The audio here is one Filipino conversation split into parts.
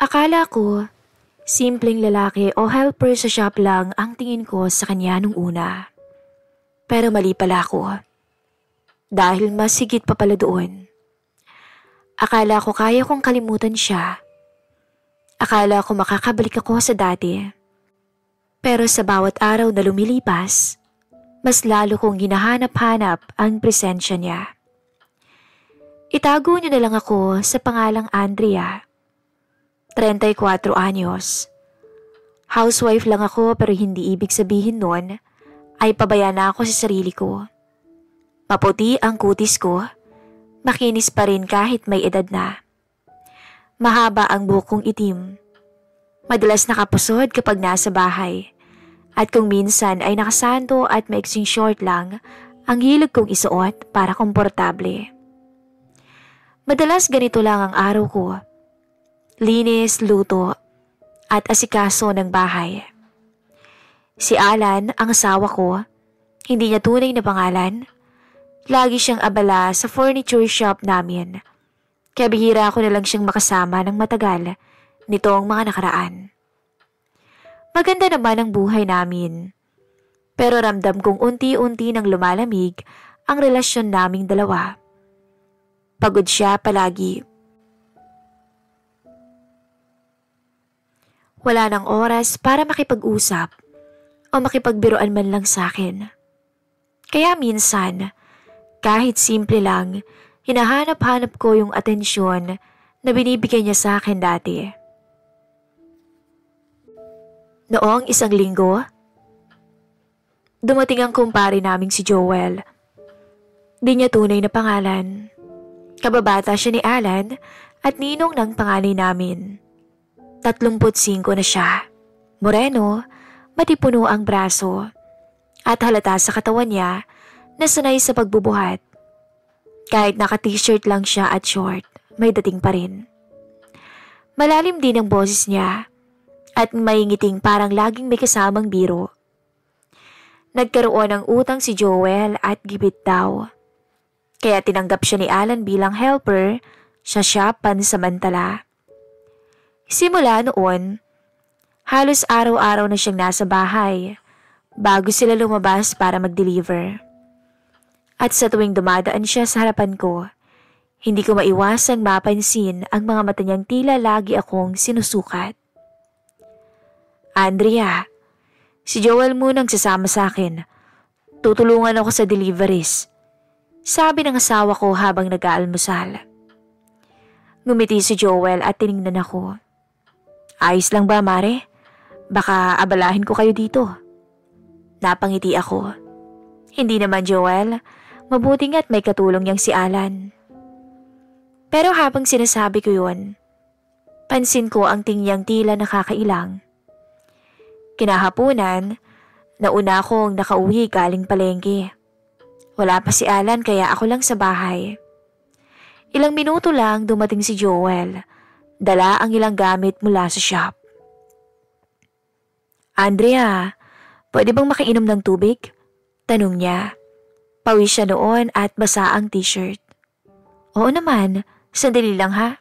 Akala ko, simpleng lalaki o helper sa shop lang ang tingin ko sa kanya nung una. Pero mali pala ako. Dahil mas higit pa pala doon. Akala ko kaya kong kalimutan siya. Akala ko makakabalik ako sa dati. Pero sa bawat araw na lumilipas, mas lalo kong hinahanap-hanap ang presensya niya. Itago niyo na lang ako sa pangalang Andrea. 34 anyos. Housewife lang ako pero hindi ibig sabihin nun ay pabaya na ako sa sarili ko. Maputi ang kutis ko, makinis pa rin kahit may edad na. Mahaba ang buhok kong itim. Madalas nakapusod kapag nasa bahay. At kung minsan ay nakasanto at maiksing short lang, ang hilig kong isuot para komportable. Madalas ganito lang ang araw ko. Linis, luto, at asikaso ng bahay. Si Alan, ang asawa ko, hindi niya tunay na pangalan. Lagi siyang abala sa furniture shop namin. Kaya bihira ko na lang siyang makasama ng matagal nitong mga nakaraan. Maganda naman ang buhay namin. Pero ramdam kong unti-unti nang lumalamig ang relasyon naming dalawa. Pagod siya palagi. Wala nang oras para makipag-usap o makipagbiruan man lang sa akin. Kaya minsan, kahit simple lang, hinahanap-hanap ko yung atensyon na binibigay niya sa akin dati. Noong isang linggo, dumating ang kumpare naming si Joel. Di niya tunay na pangalan. Kababata siya ni Alan at ninong ng panganay namin. 35 na siya. Moreno, matipuno ang braso. At halata sa katawan niya na sanay sa pagbubuhat. Kahit naka-t-shirt lang siya at short, may dating pa rin. Malalim din ang boses niya at may ngiting parang laging may kasamang biro. Nagkaroon ng utang si Joel at gipit daw. Kaya tinanggap siya ni Alan bilang helper sa shop pansamantala. Simula noon, halos araw-araw na siyang nasa bahay bago sila lumabas para mag-deliver. At sa tuwing dumadaan siya sa harapan ko, hindi ko maiwasang mapansin ang mga mata niyang tila lagi akong sinusukat. Andrea, si Joel munang sasama sa akin. Tutulungan ako sa deliveries. Sabi ng asawa ko habang nag-aalmusal. Ngumiti si Joel at tiningnan ako. Ayos lang ba, Mare? Baka abalahin ko kayo dito. Napangiti ako. Hindi naman, Joel. Mabuti nga't may katulong niyang si Alan. Pero habang sinasabi ko yun, pansin ko ang tingyang tila nakakailang. Kinahapunan, nauna akong nakauwi galing palengke. Wala pa si Alan kaya ako lang sa bahay. Ilang minuto lang dumating si Joel. Dala ang ilang gamit mula sa shop. Andrea, pwede bang makainom ng tubig? Tanong niya. Pawis siya noon at basa ang t-shirt. Oo naman, sandali lang ha.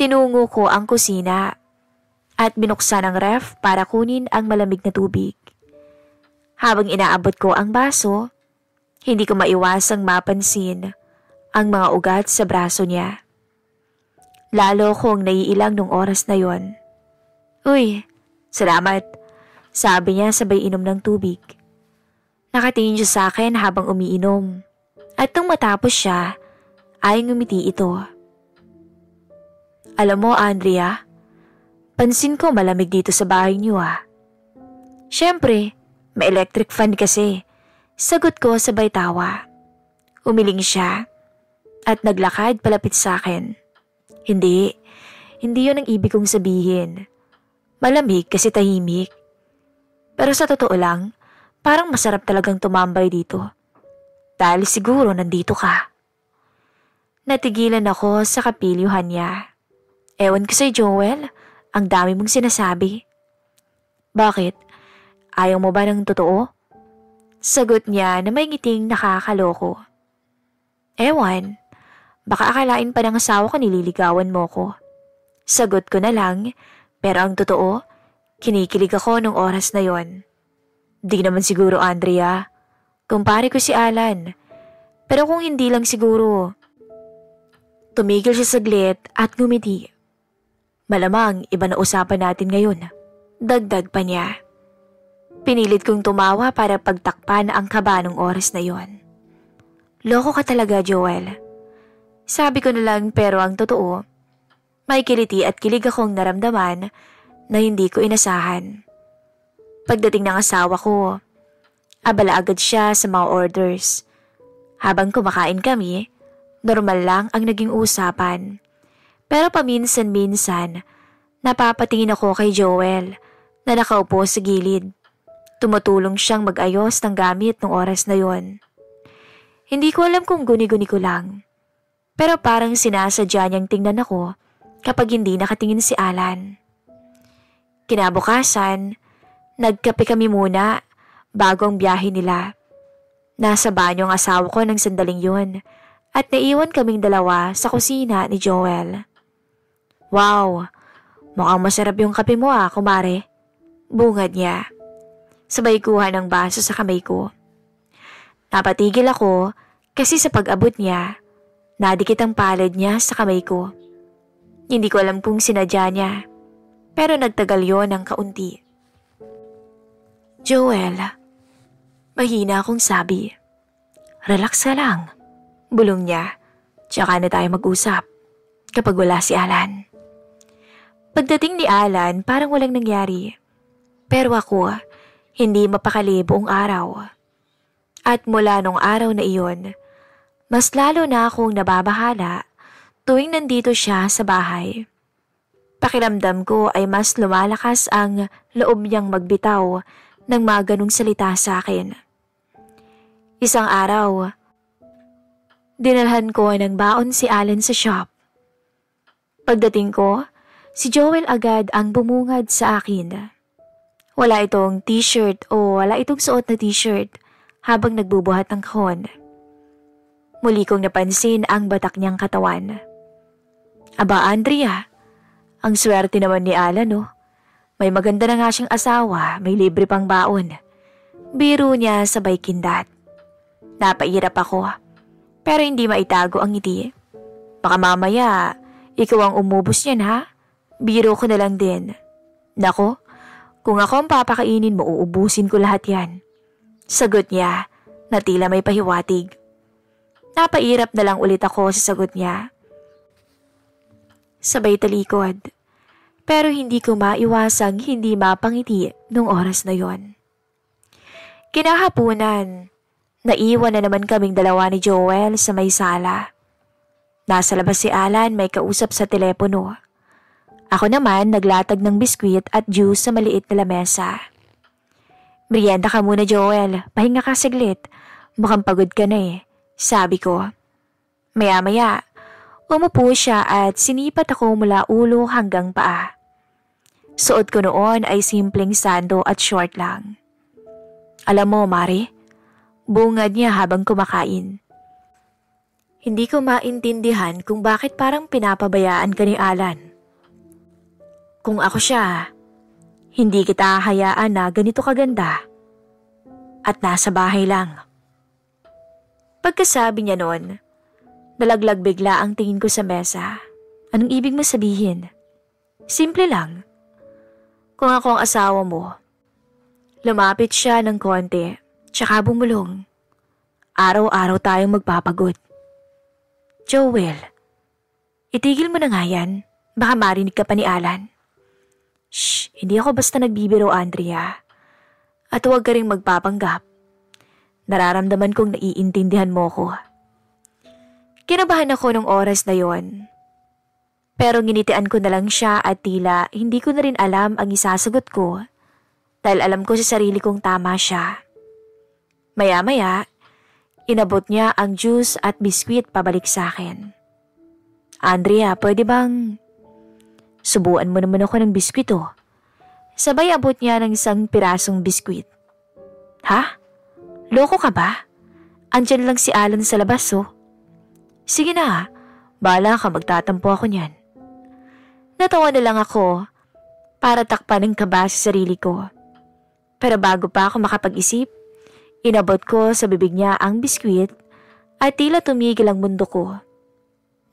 Tinungo ko ang kusina at binuksan ang ref para kunin ang malamig na tubig. Habang inaabot ko ang baso, hindi ko maiwasang mapansin ang mga ugat sa braso niya. Lalo kong naiilang nung oras na yon. Uy, salamat, sabi niya sabay inom ng tubig. Nakatingin siya sa akin habang umiinom. At nung matapos siya, ay ngumiti ito. Alam mo, Andrea, pansin ko malamig dito sa bahay niyo ah. Siyempre, may electric fan kasi. Sagot ko sabay tawa. Umiling siya at naglakad palapit sa akin. Hindi yun ang ibig kong sabihin. Malamig kasi tahimik. Pero sa totoo lang, parang masarap talagang tumambay dito. Dahil siguro nandito ka. Natigilan ako sa kapilyuhan niya. Ewan ko sa'yo, Joel, ang dami mong sinasabi. Bakit? Ayaw mo ba ng totoo? Sagot niya na may ngiting nakakaloko. Ewan, baka akalain pa ng asawa ko nililigawan mo ko. Sagot ko na lang, pero ang totoo, kinikilig ako nung oras na yon. Di naman siguro, Andrea. Kumpare ko si Alan. Pero kung hindi lang siguro. Tumigil siya saglit at ngumiti. Malamang iba na usapan natin ngayon. Dagdag pa niya. Pinilit kong tumawa para pagtakpan ang kaba nung oras na yon. Loko ka talaga, Joel. Sabi ko na lang, pero ang totoo, may kiliti at kilig akong naramdaman na hindi ko inasahan. Pagdating ng asawa ko, abala agad siya sa mga orders. Habang kumakain kami, normal lang ang naging usapan. Pero paminsan-minsan, napapatingin ako kay Joel na nakaupo sa gilid. Tumutulong siyang mag-ayos ng gamit ng oras na yon. Hindi ko alam kung guni-guni ko lang. Pero parang sinasadya niyang tingnan ako kapag hindi nakatingin si Alan. Kinabukasan, nagkape kami muna bago ang biyahe nila. Nasa banyo ang asawa ko ng sandaling yun at naiwan kaming dalawa sa kusina ni Joel. Wow, mukhang masarap yung kape mo kumare. Bungad niya. Sabay kuha ng baso sa kamay ko. Napatigil ako kasi sa pag-abot niya, nadikit ang palad niya sa kamay ko. Hindi ko alam kung sinadya niya, pero nagtagal yon ng kaunti. Joel, mahina akong sabi. Relax ka lang. Bulong niya, tsaka na tayo mag-usap kapag wala si Alan. Pagdating ni Alan, parang walang nangyari. Pero ako, hindi mapakali buong araw. At mula nung araw na iyon, mas lalo na akong nababahala tuwing nandito siya sa bahay. Pakiramdam ko ay mas lumalakas ang loob niyang magbitaw ng mga ganong salita sa akin. Isang araw, dinalhan ko ng baon si Alan sa shop. Pagdating ko, si Joel agad ang bumungad sa akin. Wala itong t-shirt o wala itong suot na t-shirt habang nagbubuhat ng kahon. Muli kong napansin ang batak niyang katawan. Aba, Andrea, ang swerte naman ni Alan, no? May maganda na nga siyang asawa, may libre pang baon. Biro niya sabay kindat. Napairap ako, pero hindi maitago ang ngiti. Baka mamaya, ikaw ang umubos niyan ha? Biro ko na lang din. Nako, kung ako ang papakainin mo, uubusin ko lahat yan. Sagot niya na tila may pahiwatig. Napairap na lang ulit ako sa sagot niya. Sabay talikod. Pero hindi ko maiwasang hindi mapangiti nung oras na yon. Kinahaponan, naiwan na naman kaming dalawa ni Joel sa may sala. Nasa labas si Alan, may kausap sa telepono. Ako naman naglatag ng biskwit at juice sa maliit na lamesa. Merienda ka muna, Joel. Pahinga ka saglit. Mukhang pagod ka na sabi ko. Maya-maya, umupo siya at sinipat ako mula ulo hanggang paa. Suot ko noon ay simpleng sando at short lang. Alam mo, Mari, bungad niya habang kumakain. Hindi ko maintindihan kung bakit parang pinapabayaan ka ni Alan. Kung ako siya, hindi kita hayaan na ganito kaganda at nasa bahay lang. Pagkasabi niya noon, nalaglag bigla ang tingin ko sa mesa. Anong ibig mo sabihin? Simple lang. Kung ako ang asawa mo, lumapit siya ng konti, tsaka bumulong. Araw-araw tayong magpapagod. Joel, itigil mo na nga yan. Baka marinig ka pa ni Alan. Shh, hindi ako basta nagbibiro, Andrea. At huwag ka rin magpapanggap. Nararamdaman kong naiintindihan mo ko. Kinabahan ako nung oras na yon. Pero nginitian ko na lang siya at tila hindi ko na rin alam ang isasagot ko dahil alam ko sa sarili kong tama siya. Maya-maya, inabot niya ang juice at biskwit pabalik sa akin. Andrea, pwede bang subuan mo naman ako ng biskwit Sabay abot niya ng isang pirasong biskwit. Ha? Loko ka ba? Andyan lang si Alan sa labas Sige na, bahala ka, magtatampo ako niyan. Natawa na lang ako para takpan ng kaba sa sarili ko. Pero bago pa ako makapag-isip, inabot ko sa bibig niya ang biskwit at tila tumigil ang mundo ko.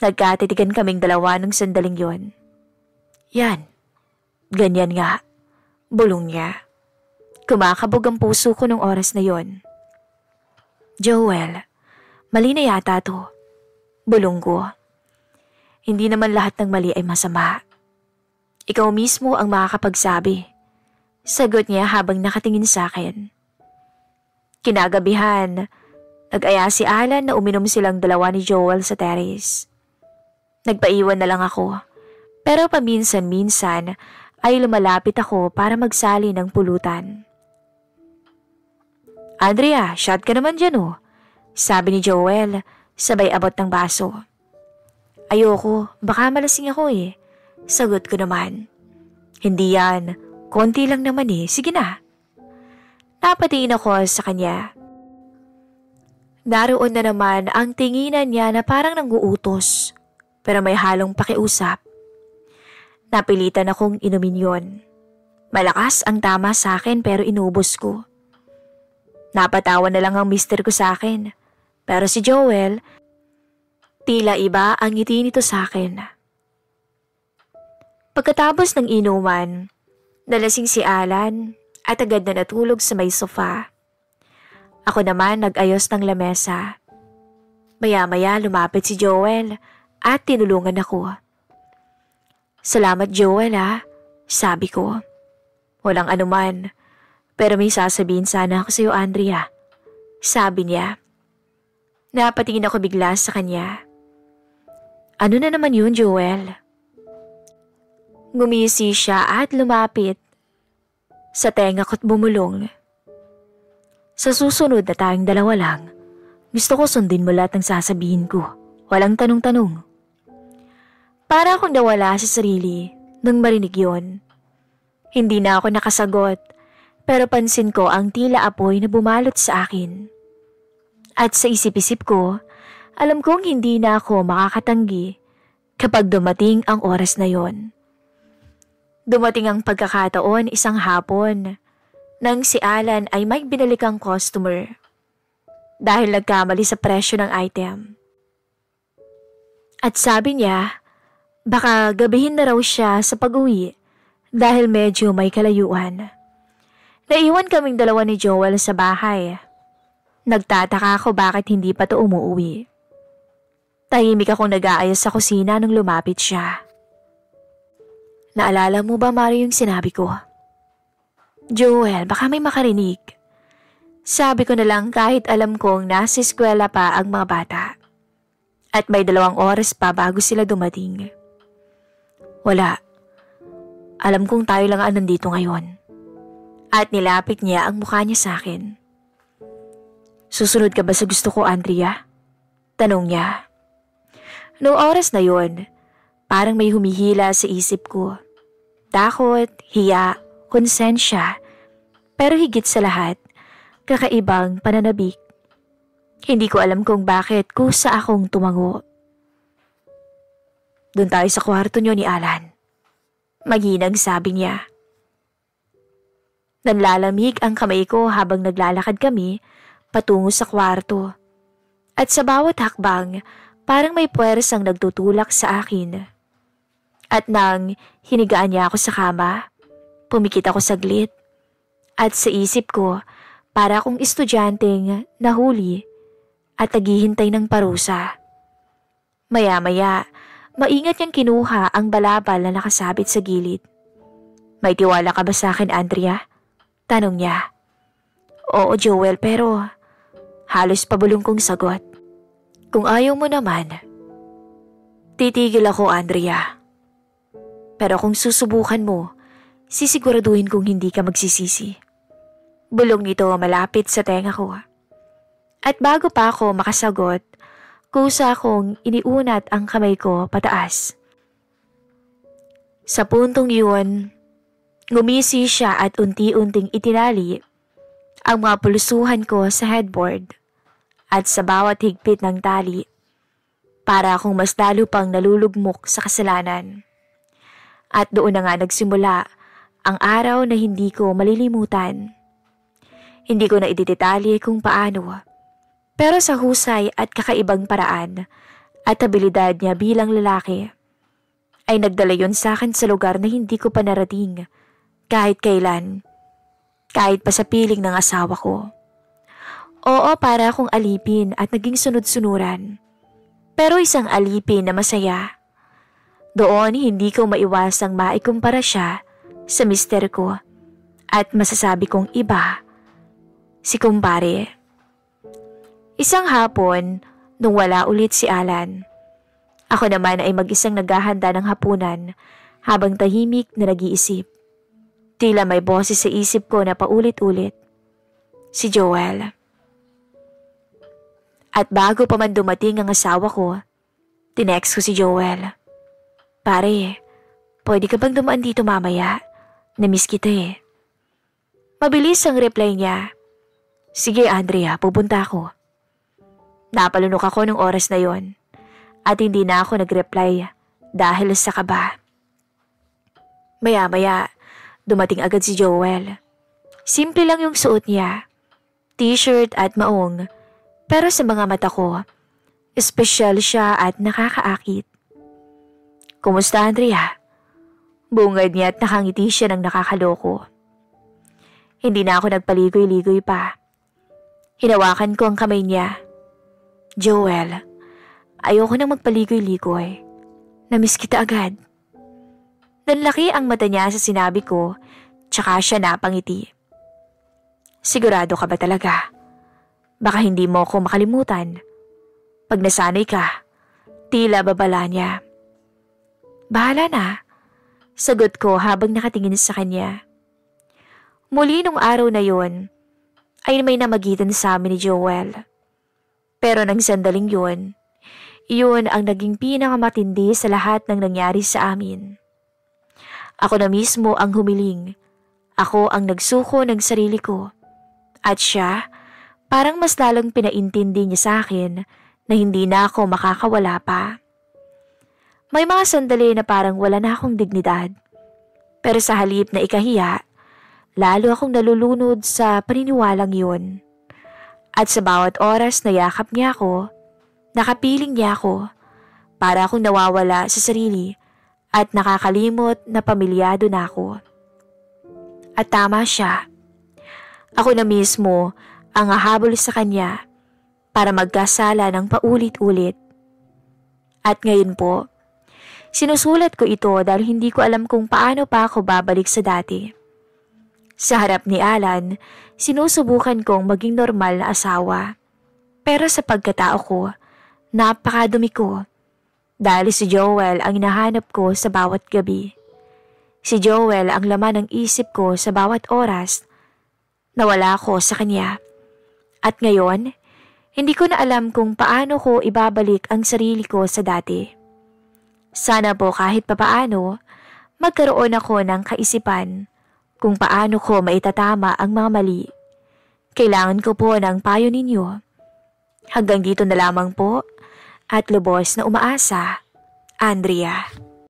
Nagkatitigan kaming dalawa ng sandaling yon. Yan, ganyan nga, bulong niya. Kumakabog ang puso ko nung oras na yon. Joel, mali na yata to, bulong ko. Hindi naman lahat ng mali ay masama. Ikaw mismo ang makakapagsabi, sagot niya habang nakatingin sa akin. Kinagabihan, nag-aya si Alan na uminom silang dalawa ni Joel sa terrace. Nagpaiwan na lang ako, pero paminsan-minsan ay lumalapit ako para magsali ng pulutan. Andrea, shot ka naman dyan oh, sabi ni Joel, sabay abot ng baso. Ayoko, baka malasing ako eh, sagot ko naman. Hindi yan, konti lang naman eh, sige na. Napatingin ako sa kanya. Naroon na naman ang tinginan niya na parang nanguutos, pero may halong pakiusap. Napilitan akong inumin yon. Malakas ang tama sa akin pero inubos ko. Napatawa na lang ang mister ko sa akin, pero si Joel, tila iba ang ngiti nito sa akin. Pagkatapos ng inuman, nalasing si Alan at agad na natulog sa may sofa. Ako naman nag-ayos ng lamesa. Maya-maya lumapit si Joel at tinulungan ako. Salamat Joel ha, sabi ko. Walang anuman, pero may sasabihin sana ako sa iyo Andrea, sabi niya. Napatingin ako bigla sa kanya. Ano na naman yun Joel? Ngumisi siya at lumapit sa tenga ko't bumulong. Sa susunod na tayong dalawa lang, gusto ko sundin mo lahat ng sasabihin ko. Walang tanong-tanong. Para akong nawala sa sarili nang marinig yon. Hindi na ako nakasagot, pero pansin ko ang tila apoy na bumalot sa akin. At sa isip-isip ko, alam kong hindi na ako makakatanggi kapag dumating ang oras na yon. Dumating ang pagkakataon isang hapon nang si Alan ay may binalikang customer dahil nagkamali sa presyo ng item. At sabi niya, baka gabihin na raw siya sa pag-uwi dahil medyo may kalayuan. Naiwan kaming dalawa ni Joel sa bahay. Nagtataka ako bakit hindi pa to umuwi. Tahimik akong nag-aayos sa kusina nung lumapit siya. Naalala mo ba Mario yung sinabi ko? Joel, baka may makarinig. Sabi ko na lang kahit alam kong nasa eskwela pa ang mga bata. At may 2 oras pa bago sila dumating. Wala. Alam kong tayo lang ang nandito ngayon. At nilapit niya ang mukha niya sa akin. Susunod ka ba sa gusto ko, Andrea? Tanong niya. Noong oras na yon, parang may humihila sa isip ko. Takot, hiya, konsensya, pero higit sa lahat, kakaibang pananabik. Hindi ko alam kung bakit kusa akong tumango. Doon tayo sa kwarto niyo ni Alan. Maginang sabi niya. Nanlalamig ang kamay ko habang naglalakad kami patungo sa kwarto. At sa bawat hakbang, parang may puwersang nagtutulak sa akin. At nang hinigaan niya ako sa kama, pumikit ako saglit. At sa isip ko, para akong estudyanteng nahuli at naghihintay ng parusa. Maya-maya, maingat niyang kinuha ang balabal na nakasabit sa gilid. May tiwala ka ba sa akin, Andrea? Tanong niya. Oo, Joel, pero halos pabulong kong sagot. Kung ayaw mo naman, titigil ako, Andrea. Pero kung susubukan mo, sisiguraduhin kong hindi ka magsisisi. Bulong nito malapit sa tenga ko. At bago pa ako makasagot, kusa akong iniunat ang kamay ko pataas. Sa puntong iyon, ngumisi siya at unti-unting itinali ang mga pulusuhan ko sa headboard at sa bawat higpit ng tali para akong mas lalo pang nalulugmok sa kasalanan. At doon na nga nagsimula ang araw na hindi ko malilimutan. Hindi ko na idedetalye kung paano, pero sa husay at kakaibang paraan at abilidad niya bilang lalaki, ay nagdala yon sa akin sa lugar na hindi ko pa narating kahit kailan, kahit pa sa piling ng asawa ko. Oo, para akong alipin at naging sunod-sunuran, pero isang alipin na masaya. Doon hindi ko maiwasang maikumpara siya sa mister ko at masasabi kong iba, si kumpare. Isang hapon, nung wala ulit si Alan, ako naman ay mag-isang naghahanda ng hapunan habang tahimik na nag-iisip. Tila may boses sa isip ko na paulit-ulit, si Joel. At bago pa man dumating ang asawa ko, tinext ko si Joel. Pare, pwede ka bang dumaan dito mamaya? Namiss kita eh. Mabilis ang reply niya. Sige Andrea, pupunta ako. Napalunok ako nung oras na yon at hindi na ako nag-reply dahil sa kaba. Maya-maya, dumating agad si Joel. Simple lang yung suot niya, t-shirt at maong, pero sa mga mata ko, espesyal siya at nakakaakit. Kumusta Andrea? Bungad niya at nakangiti siya ng nakakaloko. Hindi na ako nagpaligoy-ligoy pa. Hinawakan ko ang kamay niya. Joel, ayoko nang magpaligoy-ligoy. Namiss kita agad. Nanlaki ang mata niya sa sinabi ko, tsaka siya napangiti. Sigurado ka ba talaga? Baka hindi mo ako makalimutan. Pag nasanay ka, tila babala niya. Bahala na, sagot ko habang nakatingin sa kanya. Muli nung araw na yon, ay may namagitan sa amin ni Joel. Pero nang sandaling yun ang naging pinakamatindi sa lahat ng nangyari sa amin. Ako na mismo ang humiling, ako ang nagsuko ng sarili ko, at siya parang mas lalong pinaintindi niya sa akin na hindi na ako makakawala pa. May mga sandali na parang wala na akong dignidad. Pero sa halip na ikahiya, lalo akong nalulunod sa paniniwalang yun. At sa bawat oras na yakap niya ako, nakapiling niya ako, para akong nawawala sa sarili at nakakalimot na pamilyado na ako. At tama siya. Ako na mismo ang hahabol sa kanya para magkasala ng paulit-ulit. At ngayon po, sinusulat ko ito dahil hindi ko alam kung paano pa ako babalik sa dati. Sa harap ni Alan, sinusubukan kong maging normal na asawa. Pero sa pagkatao ko, napakadumi ko. Dahil si Joel ang hinahanap ko sa bawat gabi. Si Joel ang laman ng isip ko sa bawat oras na wala ako sa kanya. At ngayon, hindi ko na alam kung paano ko ibabalik ang sarili ko sa dati. Sana po kahit papaano, magkaroon ako ng kaisipan kung paano ko maitatama ang mga mali. Kailangan ko po ng payo ninyo. Hanggang dito na lamang po at lubos na umaasa, Andrea.